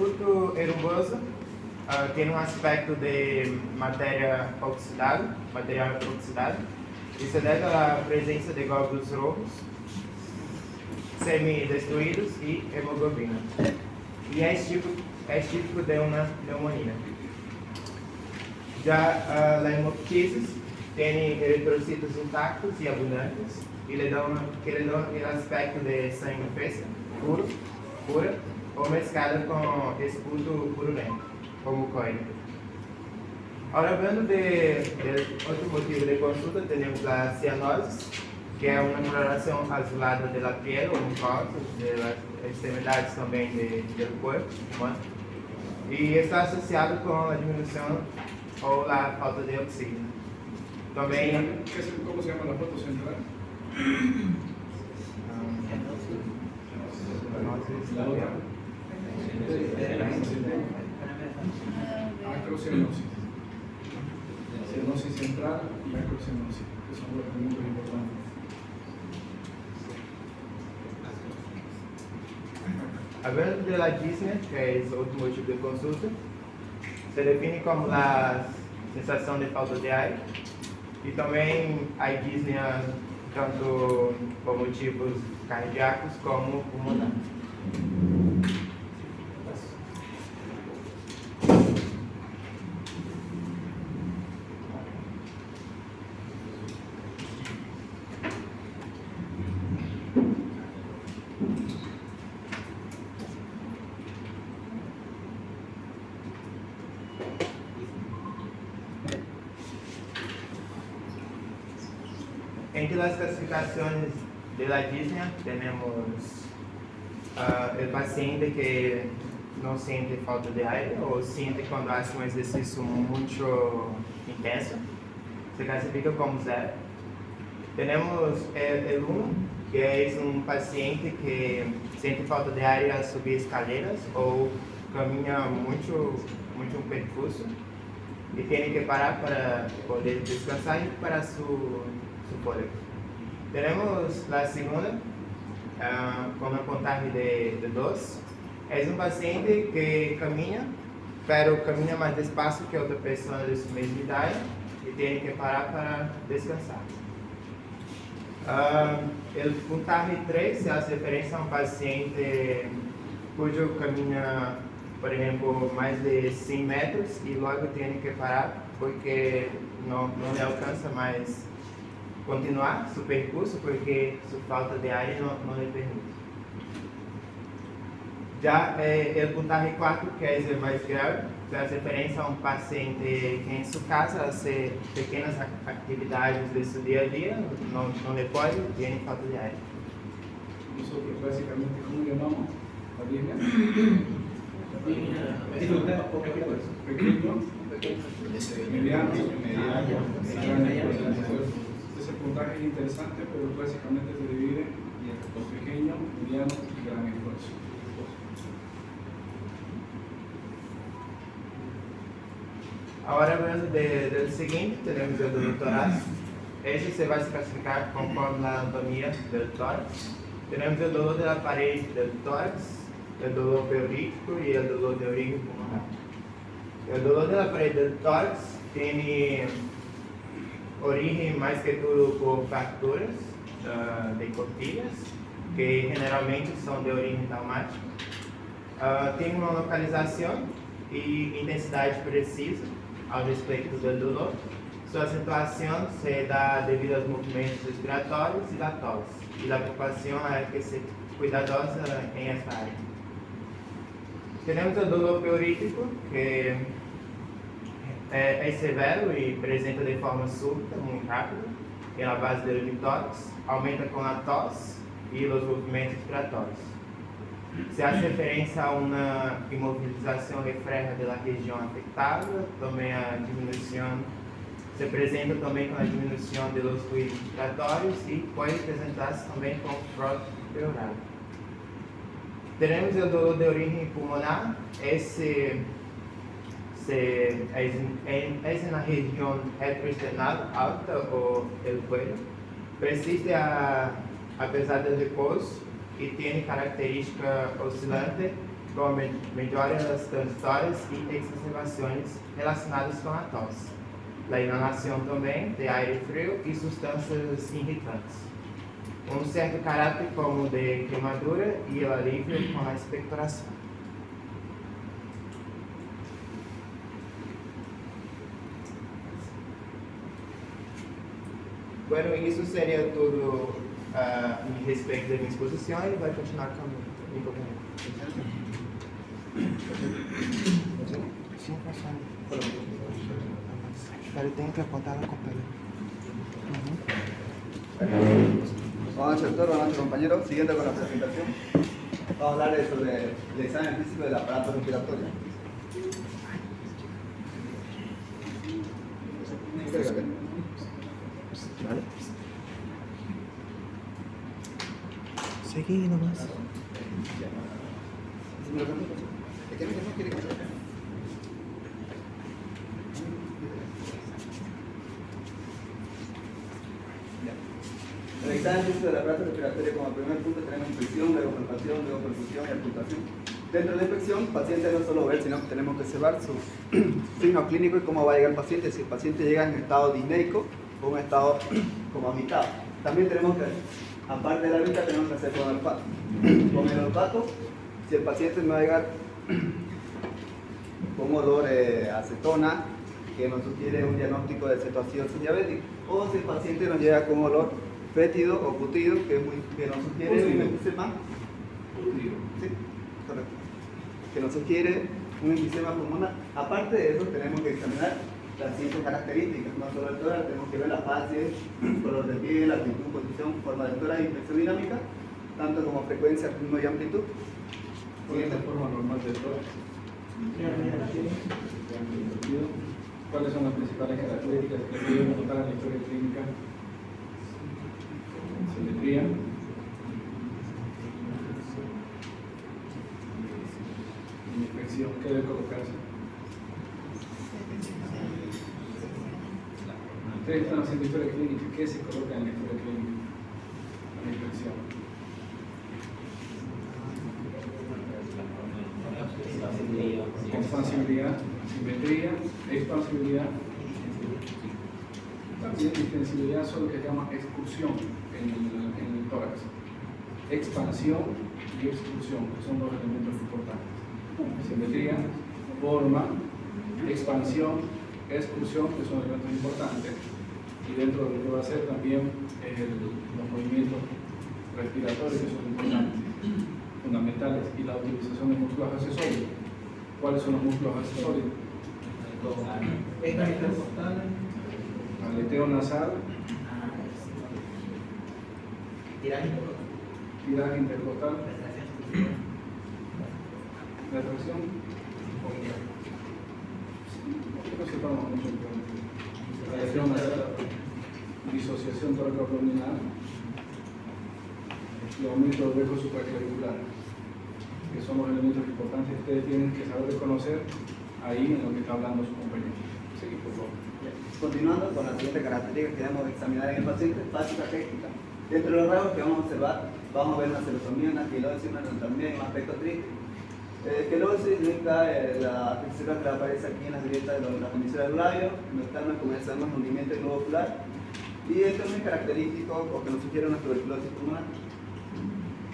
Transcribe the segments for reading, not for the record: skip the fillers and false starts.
esputo erupioso tem um aspecto de material oxidado, e se deve à presença de glóbulos rojos, semi-destruídos e hemoglobina. E é típico de uma pneumonia. Já a hemoptisis tem eritrocitos intactos e abundantes, que lhe dão aquele aspecto de sangue fresca, pura, ou mesclada com esputo purulento, ou mucoide. Ahora, hablando de otro motivo de consulta, tenemos la cianosis, que es una coloración azulada de la piel o mucosa, de las extremidades también del cuerpo humano, y está asociado con la disminución o la falta de oxígeno. También, ¿Cómo se llama la foto central? Acrocianosis. Cianosis central y acrocianosis, que son dos elementos importantes. Hablando de la disnea, que es otro motivo de consulta, se define como la sensación de falta de aire, y también hay disnea tanto por motivos cardíacos como pulmonares. Entre las clasificaciones de la disnea tenemos el paciente que no siente falta de aire o siente cuando hace un ejercicio mucho intenso, se clasifica como 0. Tenemos el 1, que es un paciente que siente falta de aire al subir escaleras o camina mucho un percurso y tiene que parar para poder descansar y recuperar su fôlego. Tenemos la segunda, con una puntaje de 2. Es un paciente que camina, pero camina más despacio que otra persona de su misma idade y tiene que parar para descansar. El puntaje 3 se hace referencia a un paciente cuyo camina, por ejemplo, más de 100 metros y luego tiene que parar porque no le alcanza más continuar su percurso porque su falta de aire no le permite. Ya el puntaje 4, que es el más grave, se hace referencia a un paciente que en su casa hace pequeñas actividades de su día a día, no le puede, tiene falta de aire. Nosotros básicamente, ¿cómo llamamos la disnea? Pequeño, mediano, ese puntaje es interesante, pero básicamente se divide en pequeño, mediano y gran esfuerzo. Ahora hablando del siguiente, tenemos el dolor torácico. Ese se va a clasificar conforme la anatomía del tórax. Tenemos el dolor de la pared del tórax, el dolor pleurítico y el dolor de origen pulmonar. El dolor de la pared del tórax tiene origen más que todo por fracturas de costillas, que generalmente son de origen traumático. Tiene una localización y intensidad precisa al respecto del dolor. Su acentuación se da debido a los movimientos respiratorios y la tos, y la preocupación hay que ser cuidadosa en esta área. Tenemos el dolor pleurítico, que es severo y presenta de forma súbita, muy rápida, en la base del eptórax, aumenta con la tos y los movimientos respiratorios. Se hace referencia a una inmovilización refleja de la región afectada, también a disminución, se presenta también con la disminución de los fluidos respiratorios y puede presentarse también con frote pleural. Tenemos el dolor de origen pulmonar, ese es en la región retroesternal alta o el cuello, persiste a pesar del reposo y tiene característica oscilante com melhora das transitórias e exacerbações relacionadas com a tosse, a inalação também de aire frio e substâncias irritantes. Um certo caráter como de queimadura e o alívio com a expectoração. Bueno, isso seria tudo em respeito da minha exposição e vai continuar com o microfone. Sim, passando. Pero tengo que apuntar la compañera. Buenas noches, doctor. Buenas noches, compañeros. Siguiendo con la presentación, vamos a hablar sobre el examen físico del aparato respiratorio. Vale. Seguí nomás. El examen físico del aparato respiratorio, como primer punto tenemos inspección, luego palpación, luego perfusión y ocultación. Dentro de la inspección, el paciente no solo ver, sino que tenemos que observar su signo clínico y cómo va a llegar el paciente, si el paciente llega en estado disneico o en estado como agitado. También tenemos que, aparte de la vista, tenemos que hacer con el olfato. Con el olfato, si el paciente no va a llegar con olor a acetona, que nos sugiere un diagnóstico de cetoacidosis diabética, o si el paciente nos llega con olor fétido o putido, que nos sugiere un enfisema putido. Sí, correcto. Que nos sugiere un enfisema pulmonar. Aparte de eso, tenemos que examinar las siguientes características. No solo el tórax, tenemos que ver la fase, color de piel, actitud, posición, forma del tórax y presión dinámica, tanto como frecuencia, ritmo y amplitud. ¿Cuál es la forma normal del tórax? ¿Cuáles son las principales características que debemos notar en la historia clínica? Simetría. Infección, ¿qué debe colocarse? Ustedes están haciendo historia clínica, ¿qué se coloca en la historia clínica? La infección. Expansibilidad, simetría, expansibilidad. También distensibilidad son lo que se llama excursión en el tórax. Expansión y excursión, que son dos elementos importantes. Simetría, forma, expansión, excursión, que son elementos importantes. Y dentro de lo que va a hacer también los movimientos respiratorios, que son importantes, fundamentales, y la utilización de músculos accesorios. ¿Cuáles son los músculos accesorios? Aleteo nasal, tiraje intercostal, retracción. No sepamos mucho el tema. Aleteo nasal, disociación toracoabdominal y aumento del hueco supraclavicular, que son los elementos importantes que ustedes tienen que saber reconocer ahí en lo que está hablando su compañero. Seguí, por favor. Continuando con las siguientes características que debemos examinar en el paciente, básica técnica. Dentro de los rasgos que vamos a observar, vamos a ver una serotonina, una quilosis, una notalmia y un aspecto triste. Quilosis indica la textura que aparece aquí en las grietas de la comisura del labio, noctalmia comenzamos el hundimiento del globo ocular, y esto es muy característico o que nos sugiere una tuberculosis pulmonar.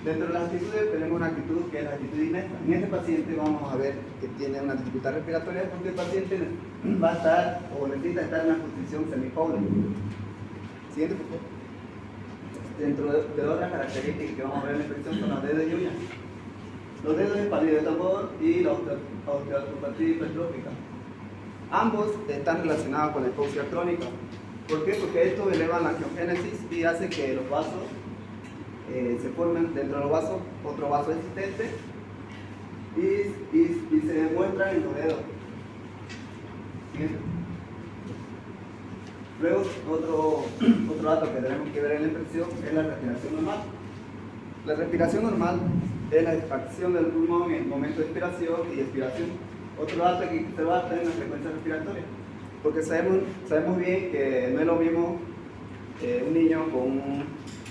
Dentro de las actitudes tenemos una actitud que es la actitud inesta. En este paciente vamos a ver que tiene una dificultad respiratoria porque el paciente va a estar o necesita estar en una posición semipobre. Siguiente, por favor. Dentro de otras características que vamos a ver en la infección son los dedos y uñas. Los dedos es palillo de tambor y la osteopatía hipertrófica. Ambos están relacionados con la hipoxia crónica. ¿Por qué? Porque esto eleva la angiogénesis y hace que los vasos se formen dentro de los vasos otro vaso existente y se demuestran en los dedos. Siguiente. Luego, otro dato que tenemos que ver en la infección es la respiración normal. La respiración normal es la extracción del pulmón en el momento de inspiración y expiración. Otro dato que se va a tener en la frecuencia respiratoria, porque sabemos bien que no es lo mismo un niño con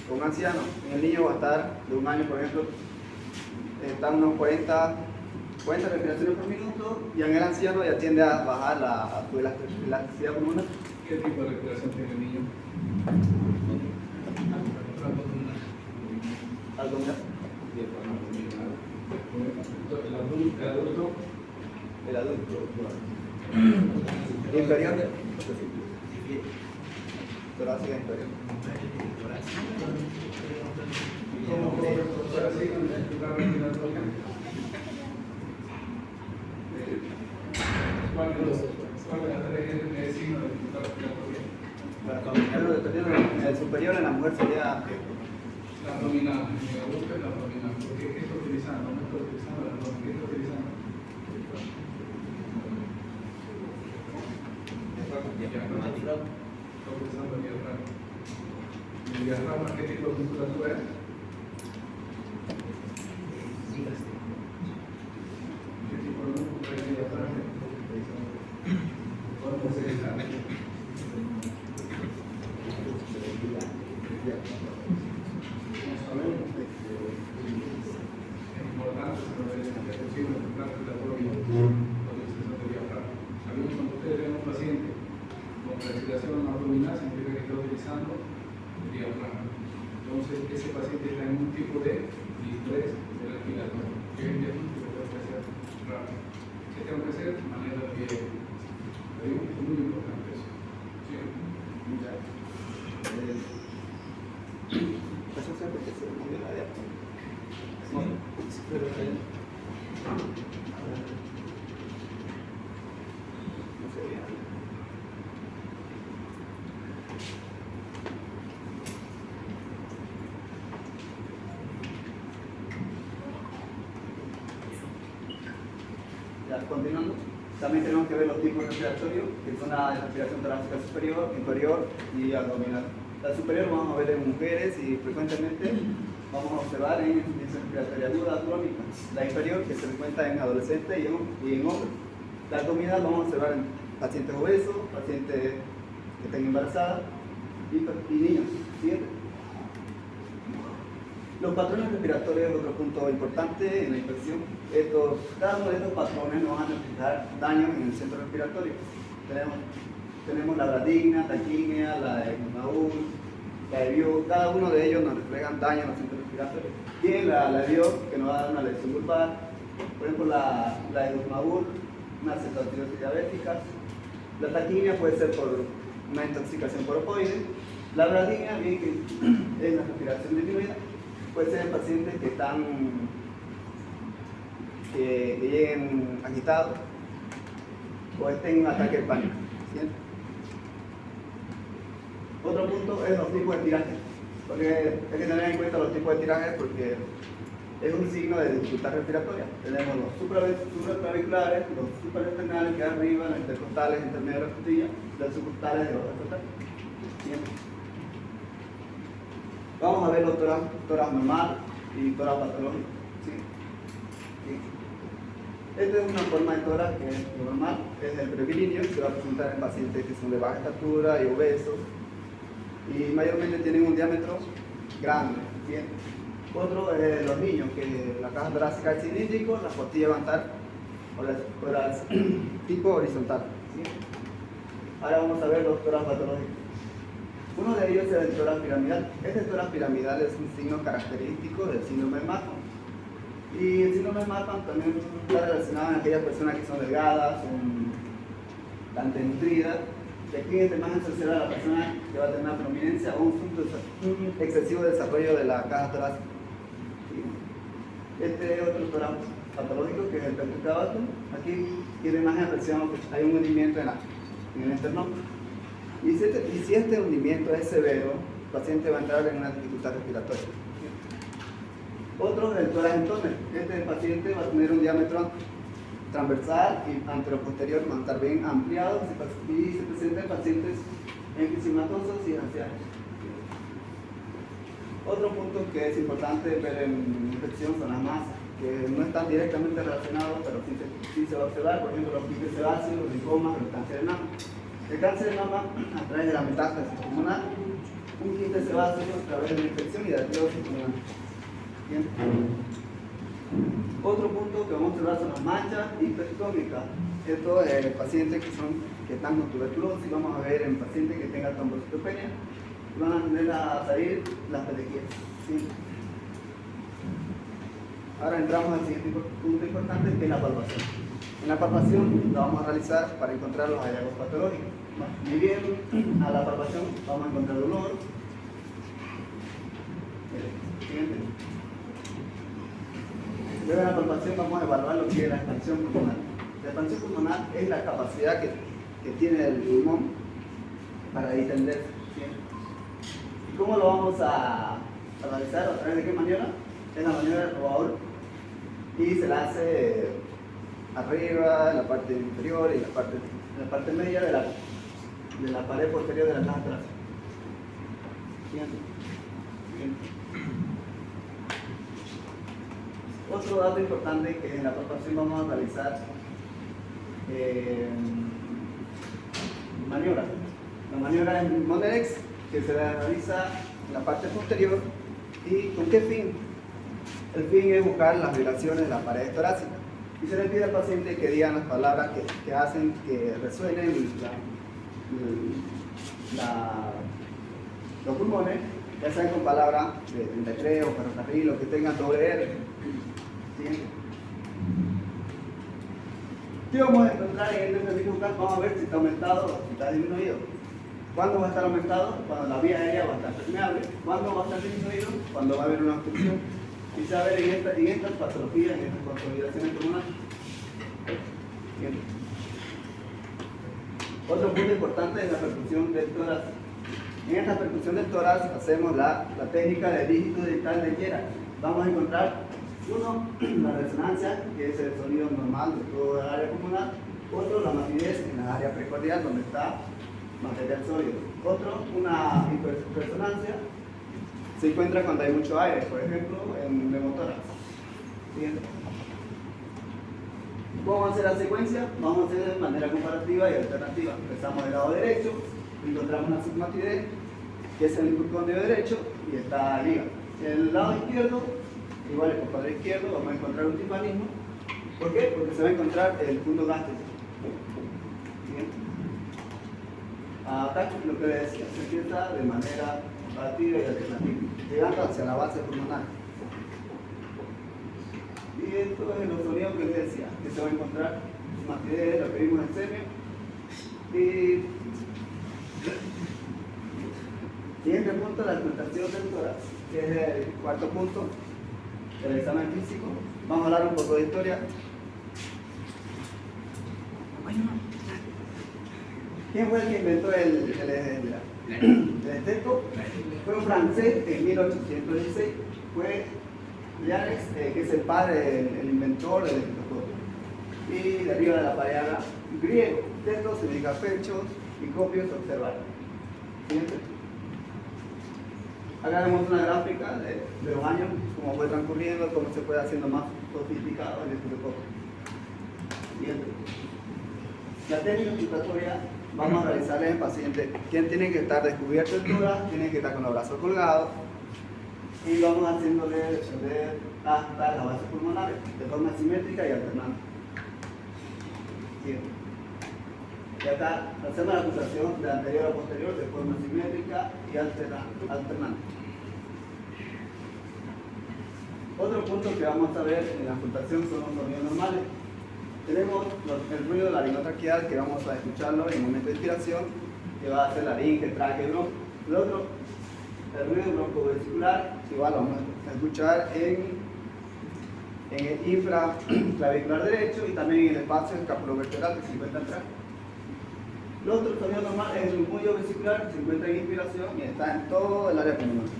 un anciano. El niño va a estar de un año, por ejemplo, está unos 40 40 respiraciones por minuto, y en el anciano ya tiende a bajar su elasticidad pulmonar. ¿Qué tipo de respiración tiene el niño? Abdominal. El adulto. Inferior. Torácica inferior. ¿Cómo torácica respiratoria? ¿Cuál de las tres signos de dificultad respiratoria? El superior en la mujer sería La abdominal, me gusta la abdominal. ¿Qué está utilizando? No está utilizando la abdominal. ¿Qué está utilizando? Está utilizando el diafragma. ¿El diafragma qué tipo de musculatura es? ¿Qué tipo de músculo es el diafragma? ¿Cómo se desarrolla? Respiración abdominal significa que está utilizando el diafragma. Entonces, ese paciente está en un tipo de distrés respiratorio, que es el diagnóstico que tengo que hacer rápido. ¿Qué tengo que hacer? Manera de pie. Es muy importante eso. ¿Sí? eso siempre que se mueve la diapasón. No sé bien. Ya, continuando, también tenemos que ver los tipos respiratorios, que son la respiración torácica superior, inferior y abdominal. La superior vamos a ver en mujeres y frecuentemente vamos a observar en insuficiencia respiratoria aguda crónica. La inferior, que se encuentra en adolescentes y en hombres. La abdominal vamos a observar en pacientes obesos, pacientes que estén embarazadas y niños. ¿Siguiente? Los patrones respiratorios es otro punto importante en la infección. Cada uno de estos patrones nos van a necesitar daños en el centro respiratorio. Tenemos la bradigna, taquimia, la Ecmonaul, la EBIO, cada uno de ellos nos reflejan daño en el centro respiratorio. Y la EBIO, que nos va a dar una lesión vulvar, por ejemplo la Ecmonaul, una cetoacidosis diabética. La taquimia puede ser por una intoxicación por opoide. La bradigna, bien que es la respiración disminuida, puede ser en pacientes que lleguen agitados o estén en un ataque de pánico. ¿Sí? Otro punto es los tipos de tirajes, porque hay que tener en cuenta los tipos de tirajes porque es un signo de dificultad respiratoria. Tenemos los supraclaviculares, los supraesternales que arriba, los intercostales, intermedios de la costilla, los subcostales de los intercostales. Vamos a ver los tórax normal y tórax patológico. ¿Sí? ¿Sí? Esta es una forma de tórax que es normal, es el brevilíneo, se va a presentar en pacientes que son de baja estatura y obesos y mayormente tienen un diámetro grande. ¿Bien? Otro es los niños, que la caja torácica es cilíndrico, las costillas van a estar tipo horizontal. ¿Sí? Ahora vamos a ver los tórax patológicos. Uno de ellos es el tórax piramidal. Este tórax piramidal es un signo característico del síndrome de Marfan. Y el síndrome de Marfan también está relacionado en aquellas personas que son delgadas, son bastante nutridas. Y aquí en esta imagen se observa a la persona que va a tener una prominencia o un excesivo desarrollo de la caja torácica. Este es otro tórax patológico que es el petrocavatum. Aquí en la imagen apreciamos que hay un hundimiento en el esternón. Y si este hundimiento es severo, el paciente va a entrar en una dificultad respiratoria. Otro es el tórax entoner. Este paciente va a tener un diámetro transversal y anteroposterior va a estar bien ampliado y se presenta en pacientes enfisematosos y ancianos. Otro punto que es importante ver en infección son las masas, que no están directamente relacionados, pero sí se va a observar, por ejemplo, los quistes sebáceos, los linfomas, el cáncer de mama. El cáncer de mama, a través de la metástasis pulmonar, un quiste sebáceo a través de la infección y de la etiolosis pulmonar. Bien. Otro punto que vamos a observar son las manchas hipertónicas. Estos pacientes que están con tuberculosis, vamos a ver en pacientes que tengan trombocitopenia, van a tener a salir las pelequías. ¿Sí? Ahora entramos al siguiente punto importante, que es la palpación. En la palpación la vamos a realizar para encontrar los hallazgos patológicos. Ni bien a la palpación vamos a encontrar dolor. Siguiente. Luego de la palpación vamos a evaluar lo que es la expansión pulmonar. La expansión pulmonar es la capacidad que tiene el pulmón para distenderse. ¿Sí? ¿Y cómo lo vamos a realizar? ¿A través de qué maniobra? Es la maniobra del robador y se la hace arriba, en la parte inferior y en la parte media de la pared posterior de la caja torácica. Siguiente. Otro dato importante que en la palpación vamos a realizar maniobra. La maniobra es Monderex, que se realiza en la parte posterior. ¿Y con qué fin? El fin es buscar las vibraciones de la pared torácica. Y se le pide al paciente que digan las palabras que hacen que resuenen los pulmones, ya sean con palabras de 33 o ferrocarril o que tengan doble R. ¿Sí? ¿Qué vamos a encontrar en el ejercicio bucal? Vamos a ver si está aumentado o si está disminuido. ¿Cuándo va a estar aumentado? Cuando la vía aérea va a estar permeable. ¿Cuándo va a estar disminuido? Cuando va a haber una obstrucción. Y se va a ver en estas patologías, en estas consolidaciones pulmonares. Bien. Otro punto importante es la percusión del tórax. En esta percusión del tórax hacemos la técnica del dígito dental de Gerard. Vamos a encontrar uno, la resonancia, que es el sonido normal de toda el área pulmonar. Otro, la matidez en la área precordial, donde está material sólido. Otro, una hiperresonancia, se encuentra cuando hay mucho aire, por ejemplo, en neumotórax. Siguiente. ¿Cómo va a ser la secuencia? Vamos a hacer de manera comparativa y alternativa. Empezamos del lado derecho, encontramos una submatidez, que es el hipocondrio derecho, y está el hígado. El lado izquierdo, igual el costado izquierdo, vamos a encontrar un timpanismo. ¿Por qué? Porque se va a encontrar el punto gástrico. Acá lo que les decía, se empieza de manera comparativa y alternativa, llegando hacia la base pulmonar. Y esto es los sonidos que les decía, que se va a encontrar matidez, lo que vimos en semio. Y siguiente punto, la auscultación del tórax, que es el cuarto punto del examen físico. Vamos a hablar un poco de historia. ¿Quién fue el que inventó el estetoscopio? Fue un francés en 1816. Fue Lianex, que es el padre, el inventor del estetoscopio. Y de arriba de la pared habla griego. Tetos significa pechos y copios observar. Siguiente. Acá vemos una gráfica de los años, cómo fue transcurriendo, cómo se fue haciendo más sofisticado el estetoscopio. Siguiente. La técnica auscultatoria vamos a realizarle al paciente quien tiene que estar descubierto el tórax, tiene que estar con los brazos colgados y vamos haciéndole descender hasta las bases pulmonares de forma simétrica y alternante. Bien. Y acá hacemos la pulsación de anterior a posterior de forma simétrica y alternante. Otro punto que vamos a ver en la auscultación son los sonidos normales. Tenemos el ruido larinotraqueal, que vamos a escucharlo en el momento de inspiración, que va a ser laringe, tráqueo, bronco. El otro, el ruido broncovesicular, que igual lo vamos a escuchar en el infraclavicular derecho y también en el espacio escapulovertebral que se encuentra atrás. El otro sonido normal es el murmullo vesicular, que se encuentra en inspiración y está en todo el área pulmonar.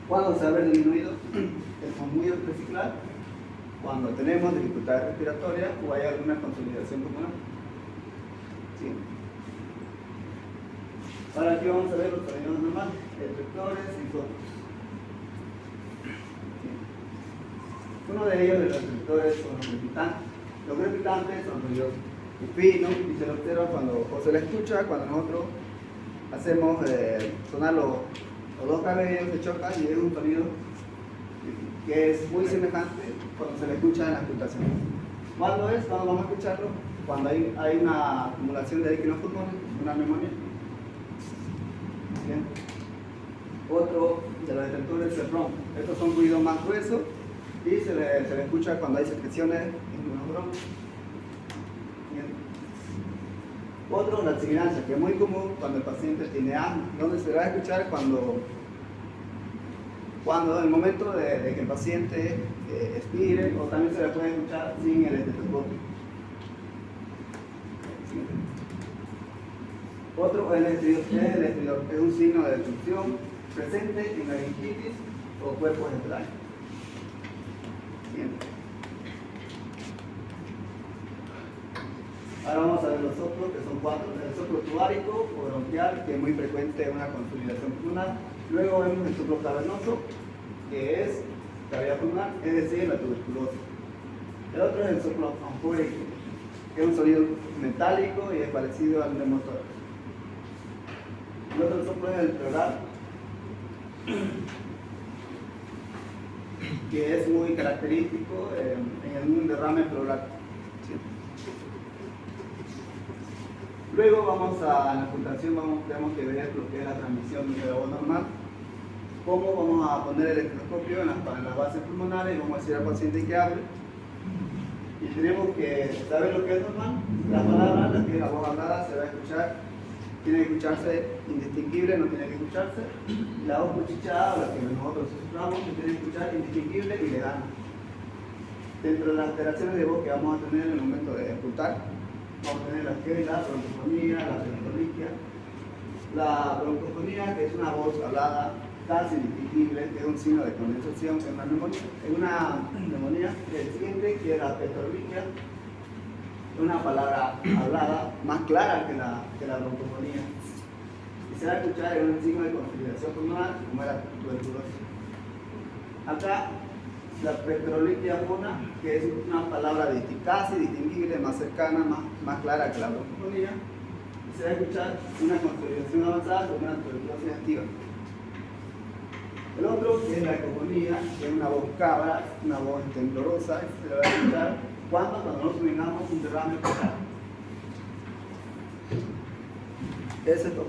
¿Cuándo se va a ver disminuido el murmullo vesicular? Cuando tenemos dificultades respiratorias o hay alguna consolidación pulmonar. ¿Sí? Ahora aquí vamos a ver los sonidos normales, efectores y fonos. ¿Sí? Uno de ellos, de los efectores, son los crepitantes. Los crepitantes son ruidos finos y se lo observa o se le escucha cuando nosotros hacemos sonar los dos cabellos, se chocan y es un sonido que es muy semejante cuando se le escucha en la auscultación. ¿Cuándo es? ¿Cuándo vamos a escucharlo? Cuando hay una acumulación de líquidos pulmones, una neumonía. Bien. Otro de los detectores es el bronco. Estos son ruidos más gruesos y se le escucha cuando hay secreciones en los broncos. Bien. Otro, la sibilancia, que es muy común cuando el paciente tiene asma, donde se va a escuchar cuando en el momento de que el paciente expire, o también se le puede escuchar sin el estetoscopio. Otro es el estridor, es un signo de destrucción presente en la gingitis o cuerpos estelarios. Ahora vamos a ver los soplos, que son 4. El soplo tubárico o bronquial, que es muy frecuente en una consolidación pulmonar. Luego vemos el soplo cavernoso, que es cavidad pulmonar, es decir, la tuberculosis. El otro es el soplo anfórico, que es un sonido metálico y es parecido al neumotórax. El otro soplo es el pleural, que es muy característico en un derrame pleural. Luego vamos a la auscultación, tenemos que ver lo que es la transmisión de la voz normal. ¿Cómo vamos a poner el estetoscopio en las bases pulmonares y vamos a decir al paciente que hable? Y tenemos que saber lo que es normal. La palabra, la que es la voz hablada, se va a escuchar, tiene que escucharse indistinguible, no tiene que escucharse. Y la voz cuchicheada, la que nosotros susurramos, se tiene que escuchar indistinguible y lejana. Dentro de las alteraciones de voz que vamos a tener en el momento de auscultar, vamos a tener la broncofonía, la broncolíquia. La broncofonía, que es una voz hablada casi indistinguible, que es un signo de condensación en una neumonía. El siguiente, que es la petroliquia, es una palabra hablada más clara que la broncofonía. Y se va a escuchar en un signo de consolidación pulmonar, como era tuberculosis. Acá, la petroliquia fona, que es una palabra casi distinguible, más cercana, más clara que la broncofonía. Y se va a escuchar una consolidación avanzada con una tuberculosis activa. El otro, que es la ecofonía, que es una voz cabra, una voz temblorosa, se le va a escuchar cuando nosotros tengamos un derrame pleural. Ese es todo.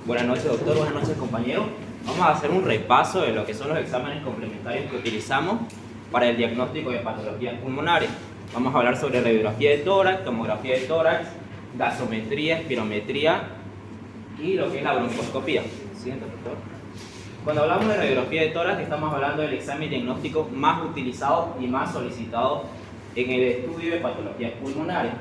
Buenas noches, doctor. Buenas noches, compañeros. Vamos a hacer un repaso de lo que son los exámenes complementarios que utilizamos para el diagnóstico de patologías pulmonares. Vamos a hablar sobre radiografía de tórax, tomografía de tórax, gasometría, espirometría y lo que es la broncoscopía. Siguiente, por favor. Cuando hablamos de radiografía de tórax, estamos hablando del examen diagnóstico más utilizado y más solicitado en el estudio de patologías pulmonares.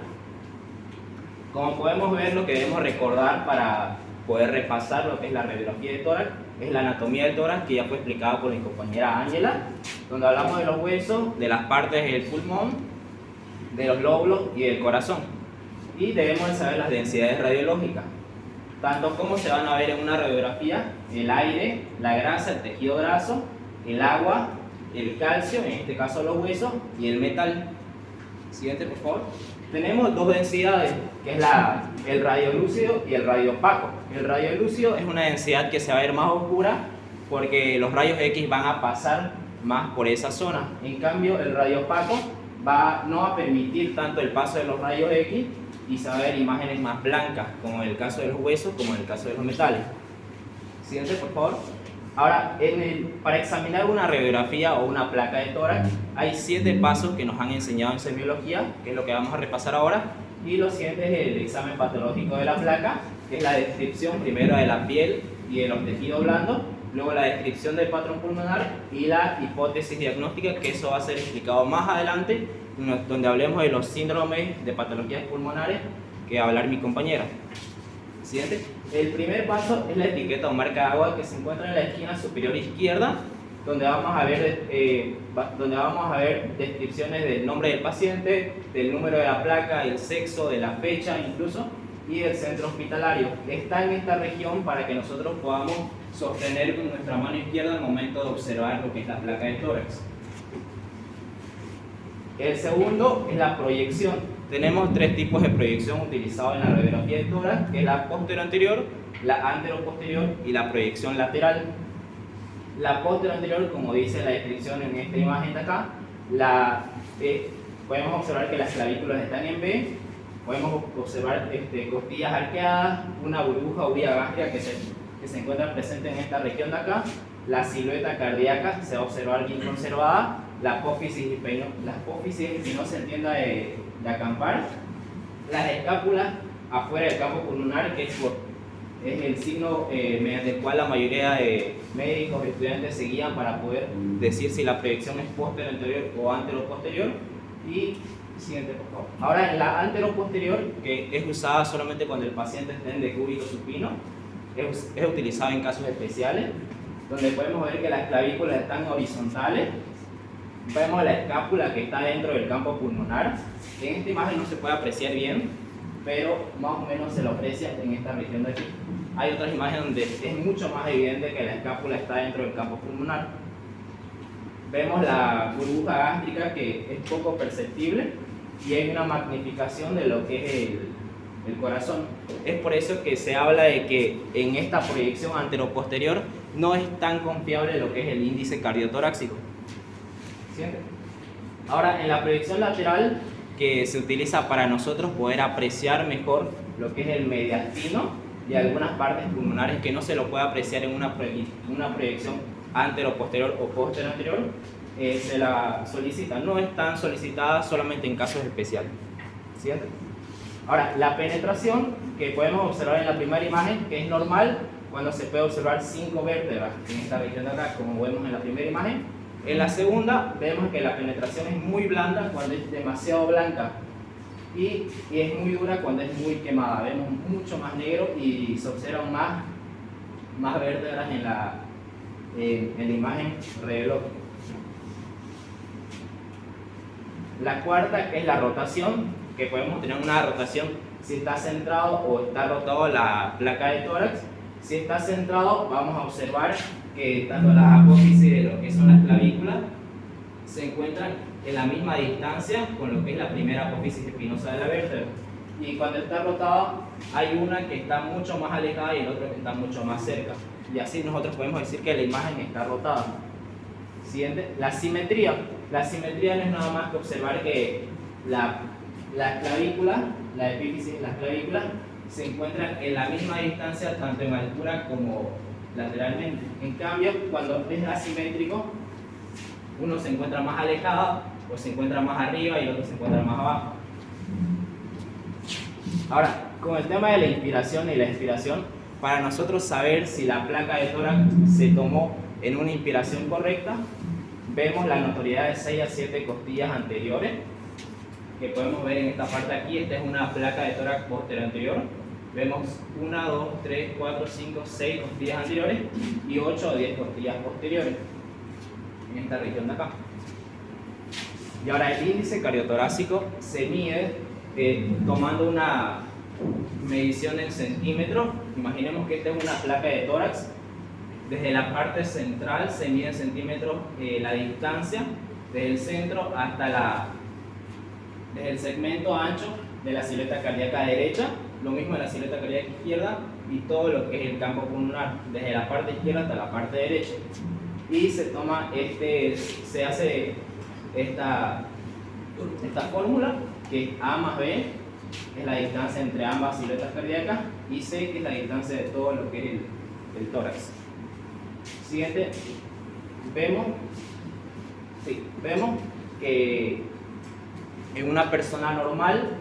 Como podemos ver, lo que debemos recordar para poder repasar lo que es la radiografía de tórax es la anatomía del tórax, que ya fue explicada por mi compañera Ángela, donde hablamos de los huesos, de las partes del pulmón, de los lóbulos y del corazón. Y debemos de saber las densidades radiológicas, tanto como se van a ver en una radiografía: el aire, la grasa, el tejido graso, el agua, el calcio, en este caso los huesos, y el metal. Siguiente, por favor. Tenemos dos densidades, que es el radiolúcido y el radioopaco. El radiolúcido es una densidad que se va a ver más oscura porque los rayos X van a pasar más por esa zona. En cambio, el radioopaco no va a permitir tanto el paso de los rayos X y se va a ver imágenes más blancas, como en el caso de los huesos, como en el caso de los metales. Siguiente, por favor. Ahora, para examinar una radiografía o una placa de tórax, hay 7 pasos que nos han enseñado en semiología, que es lo que vamos a repasar ahora. Y lo siguiente es el examen patológico de la placa, que es la descripción primero de la piel y de los tejidos blandos, luego la descripción del patrón pulmonar y la hipótesis diagnóstica, que eso va a ser explicado más adelante, donde hablemos de los síndromes de patologías pulmonares, que va a hablar mi compañera. Siguiente. El primer paso es la etiqueta o marca de agua, que se encuentra en la esquina superior izquierda, donde vamos a ver descripciones del nombre del paciente, del número de la placa, el sexo, de la fecha incluso, y del centro hospitalario. Está en esta región para que nosotros podamos sostener con nuestra mano izquierda al momento de observar lo que es la placa de tórax. El segundo es la proyección. Tenemos 3 tipos de proyección utilizados en la radiografía de tórax, que es la posterior anterior, la anteroposterior y la proyección lateral. La posterior, como dice la descripción en esta imagen de acá, podemos observar que las clavículas están en B, podemos observar costillas arqueadas, una burbuja o vía gástrica que se encuentra presente en esta región de acá, la silueta cardíaca se va a observar bien conservada, la apófisis espinosa en tienda de acampar, las escápulas afuera del campo pulmonar, que es el signo mediante el cual la mayoría de médicos y estudiantes se guían para poder decir si la proyección es posterior o anteroposterior. Y siguiente, por favor. Ahora, en la anteroposterior, que es usada solamente cuando el paciente está en decúbito supino, es utilizada en casos especiales, donde podemos ver que las clavículas están horizontales. Vemos la escápula que está dentro del campo pulmonar. En esta imagen no se puede apreciar bien, pero más o menos se lo aprecia en esta región de aquí. Hay otras imágenes donde es mucho más evidente que la escápula está dentro del campo pulmonar. Vemos la burbuja gástrica, que es poco perceptible, y hay una magnificación de lo que es el corazón. Es por eso que se habla de que en esta proyección anteroposterior no es tan confiable lo que es el índice cardiotorácico. ¿Siente? Ahora, en la proyección lateral, que se utiliza para nosotros poder apreciar mejor lo que es el mediastino y algunas partes pulmonares que no se lo puede apreciar en una proyección anteroposterior o posterior, se la solicita. No es tan solicitada, solamente en casos especiales. ¿Siente? Ahora, la penetración que podemos observar en la primera imagen, que es normal cuando se puede observar 5 vértebras en esta región de acá, como vemos en la primera imagen. En la segunda vemos que la penetración es muy blanda cuando es demasiado blanca y es muy dura cuando es muy quemada. Vemos mucho más negro y se observan más vértebras en la imagen reloj. La cuarta, que es la rotación, que podemos tener una rotación si está centrado o está rotado la placa de tórax. Si está centrado, vamos a observar que tanto las apófisis de lo que son las clavículas se encuentran en la misma distancia con lo que es la primera apófisis espinosa de la vértebra. Y cuando está rotado, hay una que está mucho más alejada y el otro que está mucho más cerca. Y así nosotros podemos decir que la imagen está rotada. Siguiente, la simetría. La simetría no es nada más que observar que la clavícula, la epífisis de las clavículas, se encuentran en la misma distancia tanto en altura como lateralmente. En cambio, cuando es asimétrico, uno se encuentra más alejado o se encuentra más arriba y el otro se encuentra más abajo. Ahora, con el tema de la inspiración y la expiración, para nosotros saber si la placa de tórax se tomó en una inspiración correcta, vemos la notoriedad de 6 a 7 costillas anteriores, que podemos ver en esta parte aquí. Esta es una placa de tórax posterior anterior. Vemos 1, 2, 3, 4, 5, 6 costillas anteriores y 8 o 10 costillas posteriores en esta región de acá. Y ahora el índice cardiotorácico se mide tomando una medición en centímetros. Imaginemos que esta es una placa de tórax. Desde la parte central se mide en centímetros la distancia desde el centro hasta desde el segmento ancho de la silueta cardíaca derecha, lo mismo de la silueta cardíaca izquierda y todo lo que es el campo pulmonar, desde la parte izquierda hasta la parte derecha. Y se toma se hace esta fórmula, que es A más B, es la distancia entre ambas siluetas cardíacas, y C, que es la distancia de todo lo que es el tórax. Siguiente, vemos que en una persona normal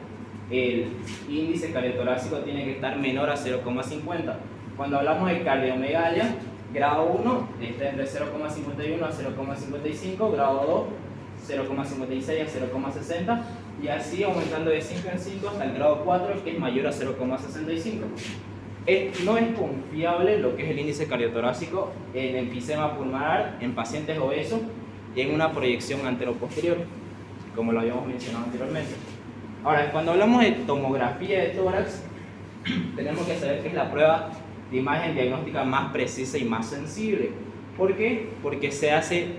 el índice cardiotorácico tiene que estar menor a 0,50. Cuando hablamos de cardiomegalia, grado 1 está entre 0,51 a 0,55, grado 2 0,56 a 0,60 y así aumentando de 5 en 5 hasta el grado 4, que es mayor a 0,65. No es confiable lo que es el índice cardiotorácico en enfisema pulmonar, en pacientes obesos y en una proyección anteroposterior, como lo habíamos mencionado anteriormente. Ahora, cuando hablamos de tomografía de tórax, tenemos que saber que es la prueba de imagen diagnóstica más precisa y más sensible. ¿Por qué? Porque se hacen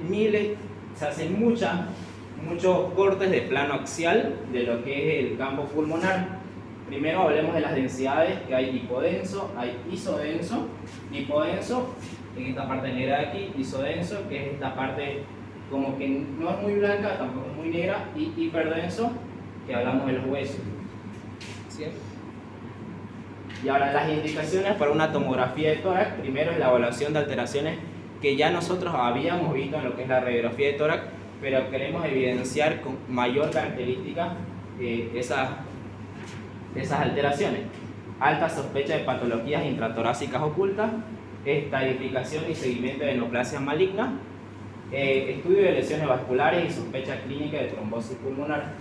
muchos cortes de plano axial de lo que es el campo pulmonar. Primero hablemos de las densidades, que hay hipodenso, hay isodenso, hipodenso, en esta parte negra de aquí, isodenso, que es esta parte como que no es muy blanca, tampoco es muy negra, y hiperdenso, que hablamos de los huesos. ¿Sí? Y ahora las indicaciones para una tomografía de tórax, primero es la evaluación de alteraciones que ya nosotros habíamos visto en lo que es la radiografía de tórax, pero queremos evidenciar con mayor característica esas alteraciones. Alta sospecha de patologías intratorácicas ocultas, estadificación y seguimiento de neoplasias malignas, estudio de lesiones vasculares y sospecha clínica de trombosis pulmonar.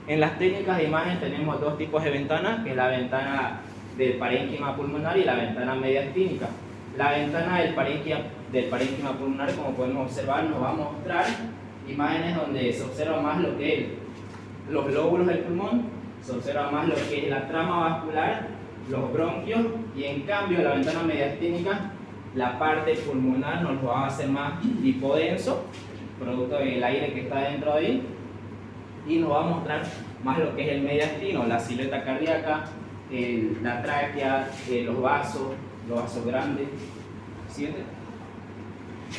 En las técnicas de imagen tenemos dos tipos de ventanas, que es la ventana del parénquima pulmonar y la ventana mediastínica. La ventana del parénquima pulmonar, como podemos observar, nos va a mostrar imágenes donde se observa más lo que es los lóbulos del pulmón, se observa más lo que es la trama vascular, los bronquios, y en cambio la ventana mediastínica, la parte pulmonar nos lo va a hacer más hipodenso, producto del aire que está dentro de ahí, y nos va a mostrar más lo que es el mediastino, la silueta cardíaca, la tráquea, los vasos grandes. ¿Siguiente?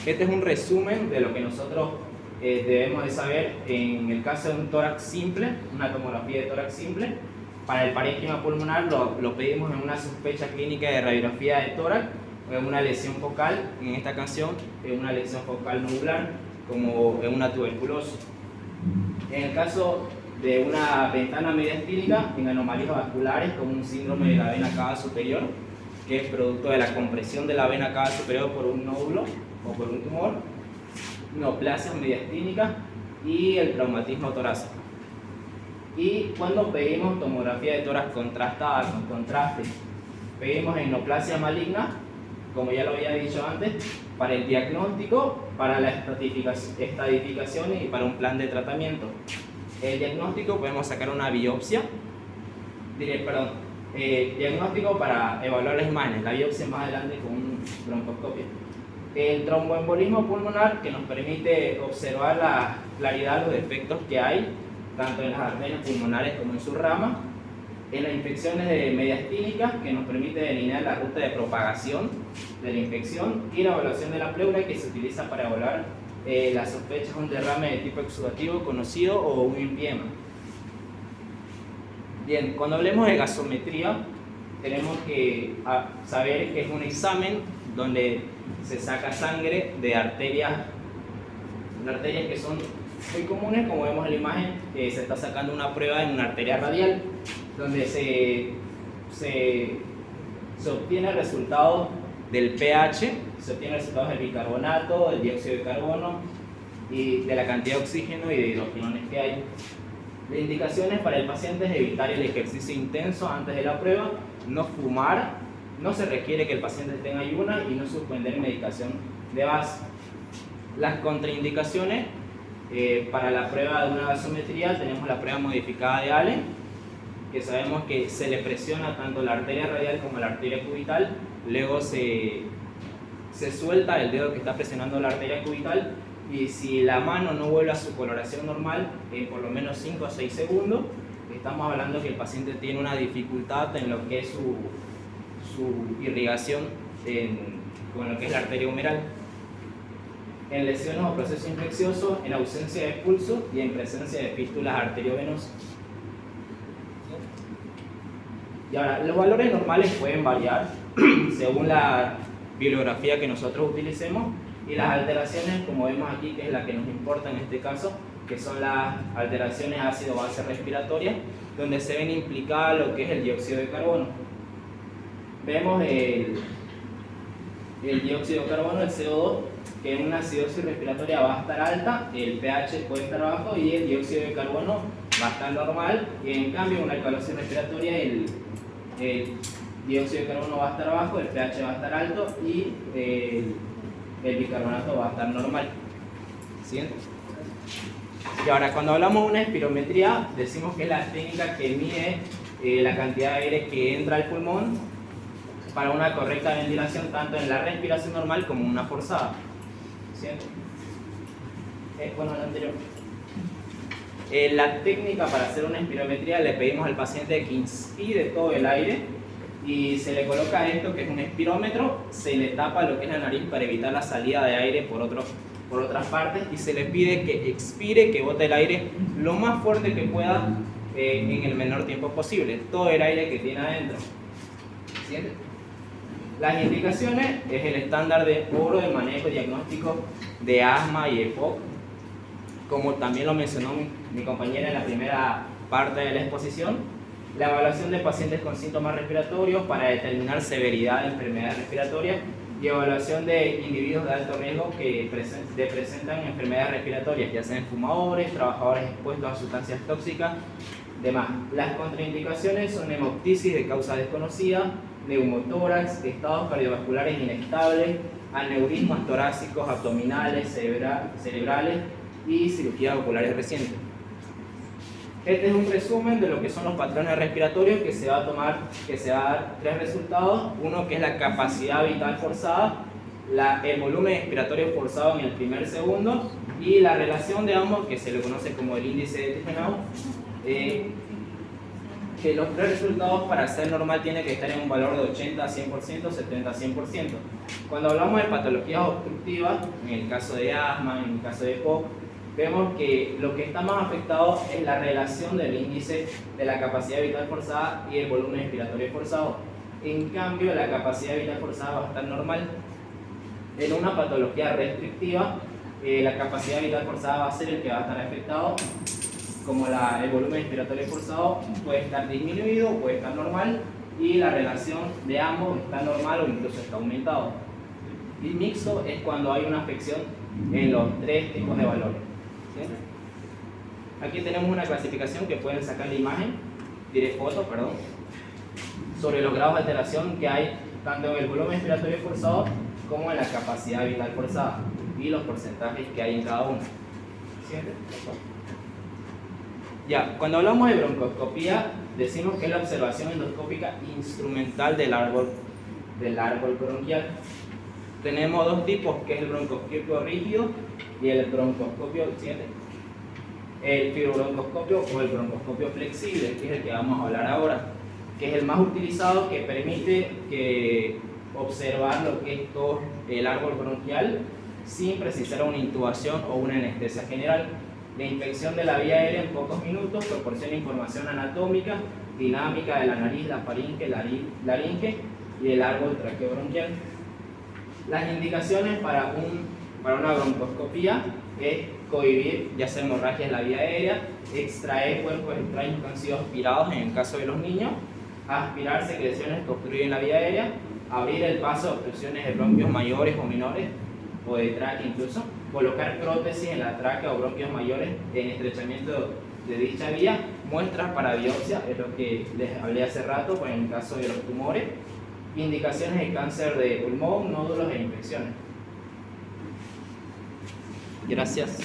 Este es un resumen de lo que nosotros debemos de saber en el caso de un tórax simple, una tomografía de tórax simple. Para el parénquima pulmonar lo pedimos en una sospecha clínica de radiografía de tórax, en una lesión focal, en esta canción en una lesión focal nodular, como en una tuberculosis. En el caso de una ventana mediastínica, en anomalías vasculares como un síndrome de la vena cava superior, que es producto de la compresión de la vena cava superior por un nódulo o por un tumor, neoplasias mediastínicas y el traumatismo torácico. Y cuando pedimos tomografía de tórax contrastada con contraste, pedimos en neoplasia maligna, como ya lo había dicho antes, para el diagnóstico, para la estadificación y para un plan de tratamiento. El diagnóstico podemos sacar una biopsia, diagnóstico para evaluar las imágenes, la biopsia más adelante con un broncoscopio. El tromboembolismo pulmonar, que nos permite observar la claridad de los defectos que hay, tanto en las arterias pulmonares como en su rama. En las infecciones mediastínicas, que nos permite delinear la ruta de propagación de la infección, y la evaluación de la pleura, que se utiliza para evaluar la sospecha de un derrame de tipo exudativo conocido o un empiema. Bien, cuando hablemos de gasometría, tenemos que saber que es un examen donde se saca sangre de arterias que son muy comunes, como vemos en la imagen, se está sacando una prueba en una arteria radial, donde se obtiene resultados del pH, se obtienen resultados del bicarbonato, del dióxido de carbono y de la cantidad de oxígeno y de hidroquinones que hay. Las indicaciones para el paciente es evitar el ejercicio intenso antes de la prueba, no fumar, no se requiere que el paciente tenga ayunas y no suspender medicación de base. Las contraindicaciones para la prueba de una gasometría tenemos la prueba modificada de Allen, que sabemos que se le presiona tanto la arteria radial como la arteria cubital, luego se suelta el dedo que está presionando la arteria cubital, y si la mano no vuelve a su coloración normal en por lo menos 5 a 6 segundos, estamos hablando que el paciente tiene una dificultad en lo que es su irrigación con lo que es la arteria humeral. En lesiones o procesos infecciosos, en ausencia de pulso y en presencia de fístulas arteriovenosas. Y ahora, los valores normales pueden variar según la bibliografía que nosotros utilicemos, y las alteraciones, como vemos aquí, que es la que nos importa en este caso, que son las alteraciones ácido-base respiratorias, donde se ven implicadas lo que es el dióxido de carbono. Vemos el dióxido de carbono, el CO2, que en una acidosis respiratoria va a estar alta, el pH puede estar bajo y el dióxido de carbono va a estar normal, y en cambio en una alcalosis respiratoria el dióxido de carbono va a estar bajo, el pH va a estar alto y el bicarbonato va a estar normal. ¿Siguiente? Y ahora, cuando hablamos de una espirometría, decimos que es la técnica que mide la cantidad de aire que entra al pulmón para una correcta ventilación tanto en la respiración normal como en una forzada. ¿Siguiente? Bueno, el anterior. La técnica para hacer una espirometría, le pedimos al paciente que inspire todo el aire y se le coloca esto que es un espirómetro, se le tapa lo que es la nariz para evitar la salida de aire por otras partes y se le pide que expire, que bote el aire lo más fuerte que pueda en el menor tiempo posible, todo el aire que tiene adentro. ¿Siente? Las indicaciones es el estándar de oro de manejo diagnóstico de asma y EPOC, como también lo mencionó mi compañera en la primera parte de la exposición. La evaluación de pacientes con síntomas respiratorios para determinar severidad de enfermedades respiratorias y evaluación de individuos de alto riesgo que presentan enfermedades respiratorias, ya sean fumadores, trabajadores expuestos a sustancias tóxicas, demás. Las contraindicaciones son hemoptisis de causa desconocida, neumotórax, estados cardiovasculares inestables, aneurismas torácicos, abdominales, cerebrales y cirugías oculares recientes. Este es un resumen de lo que son los patrones respiratorios que se va a dar 3 resultados. Uno que es la capacidad vital forzada, el volumen expiratorio forzado en el primer segundo y la relación de ambos que se le conoce como el índice de Tigenau. Que los 3 resultados para ser normal tiene que estar en un valor de 80 a 100%, 70 a 100%. Cuando hablamos de patologías obstructivas, en el caso de asma, en el caso de EPOC, vemos que lo que está más afectado es la relación del índice de la capacidad vital forzada y el volumen expiratorio forzado. En cambio, la capacidad vital forzada va a estar normal. En una patología restrictiva, la capacidad vital forzada va a ser el que va a estar afectado, como el volumen expiratorio forzado puede estar disminuido, puede estar normal, y la relación de ambos está normal o incluso está aumentado. Y mixto es cuando hay una afección en los 3 tipos de valores. ¿Sí? Aquí tenemos una clasificación que pueden sacar la imagen, foto, perdón, sobre los grados de alteración que hay tanto en el volumen expiratorio forzado como en la capacidad vital forzada y los porcentajes que hay en cada uno. ¿Sí? Ya, cuando hablamos de broncoscopía, decimos que es la observación endoscópica instrumental del árbol bronquial. Tenemos 2 tipos, que es el broncoscopio rígido y el broncoscopio, ¿siente? El fibrobroncoscopio o el broncoscopio flexible, que es el que vamos a hablar ahora, que es el más utilizado, que permite observar lo que es todo el árbol bronquial sin precisar una intubación o una anestesia general. La inspección de la vía aérea en pocos minutos proporciona información anatómica, dinámica de la nariz, la faringe, laringe y el árbol traqueobronquial. Las indicaciones para una broncoscopía es cohibir ya sea hemorragias en la vía aérea, extraer cuerpos extraños que han sido aspirados en el caso de los niños, aspirar secreciones que obstruyen la vía aérea, abrir el paso de obstrucciones de bronquios mayores o menores o de tráquea incluso, colocar prótesis en la tráquea o bronquios mayores en estrechamiento de dicha vía, muestras para biopsia, es lo que les hablé hace rato, pues en el caso de los tumores, indicaciones de cáncer de pulmón, nódulos e infecciones. Gracias.